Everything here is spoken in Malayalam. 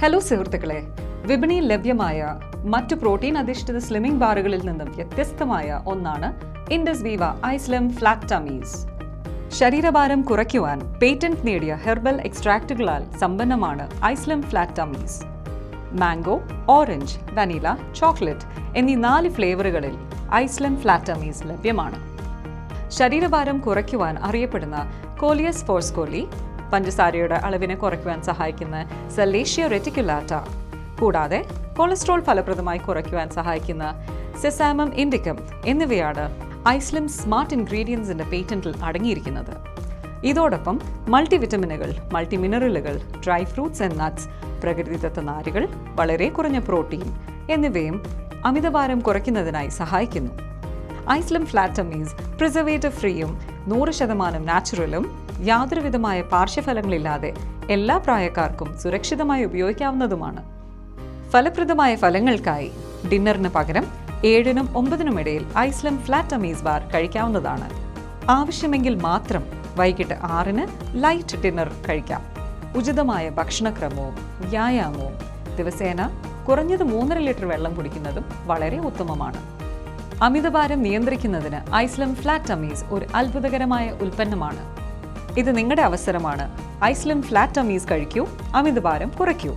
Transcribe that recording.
ഹലോ സുഹൃത്തുക്കളെ, വിപണിയിൽ ലഭ്യമായ മറ്റു പ്രോട്ടീൻ അധിഷ്ഠിത സ്ലിമ്മിംഗ് ബാറുകളിൽ നിന്നും വ്യത്യസ്തമായ ഒന്നാണ് ഇൻഡസ് വീവ ഐസ്ലിം ഫ്ലാറ്റ് ടമ്മീസ്. ശരീരഭാരം കുറയ്ക്കുവാൻ പേറ്റന്റ് നേടിയ ഹെർബൽ എക്സ്ട്രാക്റ്റുകളാൽ സമ്പന്നമാണ് ഐസ്ലിം flat tummies. Mango, orange, vanilla, chocolate എന്നീ 4 ഫ്ലേവറുകളിൽ ഐസ്ലിം ഫ്ലാറ്റ് ടമ്മീസ് ലഭ്യമാണ്. ശരീരഭാരം കുറയ്ക്കുവാൻ അറിയപ്പെടുന്ന കോലിയസ് ഫോർസ്കോലി, പഞ്ചസാരയുടെ അളവിനെ കുറയ്ക്കുവാൻ സഹായിക്കുന്ന സല്ലേഷ്യ റെറ്റിക്കുലാറ്റ, കൂടാതെ കൊളസ്ട്രോൾ ഫലപ്രദമായി കുറയ്ക്കുവാൻ സഹായിക്കുന്ന സെസാമം ഇൻഡിക്കം എന്നിവയാണ് ഐസ്ലിം സ്മാർട്ട് ഇൻഗ്രീഡിയൻസിന്റെ പേറ്റന്റിൽ അടങ്ങിയിരിക്കുന്നത്. ഇതോടൊപ്പം മൾട്ടിവിറ്റമിനുകൾ, മൾട്ടിമിനറലുകൾ, ഡ്രൈ ഫ്രൂട്ട്സ് ആൻഡ് നട്ട്സ്, പ്രകൃതിദത്ത നാരുകൾ, വളരെ കുറഞ്ഞ പ്രോട്ടീൻ എന്നിവയും അമിതഭാരം കുറയ്ക്കുന്നതിനായി സഹായിക്കുന്നു. ഐസ്ലിം ഫ്ലാറ്റ് ടമ്മീസ് പ്രിസർവേറ്റീവ് ഫ്രീയും 100% നാച്ചുറലും യാതൊരുവിധമായ പാർശ്വഫലങ്ങളില്ലാതെ എല്ലാ പ്രായക്കാർക്കും സുരക്ഷിതമായി ഉപയോഗിക്കാവുന്നതുമാണ്. ഫലപ്രദമായ ഫലങ്ങൾക്കായി ഡിന്നറിന് പകരം 7-നും 9-നും ഇടയിൽ ഐസ്ലിം ഫ്ലാറ്റ് ടമ്മീസ് ബാർ കഴിക്കാവുന്നതാണ്. ആവശ്യമെങ്കിൽ മാത്രം വൈകിട്ട് 6-ന് ലൈറ്റ് ഡിന്നർ കഴിക്കാം. ഉചിതമായ ഭക്ഷണക്രമവും വ്യായാമവും ദിവസേന കുറഞ്ഞത് 3.5 ലിറ്റർ വെള്ളം കുടിക്കുന്നതും വളരെ ഉത്തമമാണ്. അമിതഭാരം നിയന്ത്രിക്കുന്നതിന് ഐസ്ലിം ഫ്ലാറ്റ് ടമ്മീസ് ഒരു അത്ഭുതകരമായ ഉൽപ്പന്നമാണ്. ഇത് നിങ്ങളുടെ അവസരമാണ്. ഐസ്ലിം ഫ്ലാറ്റ് ടമ്മീസ് കഴിക്കൂ, അമിതഭാരം കുറയ്ക്കൂ.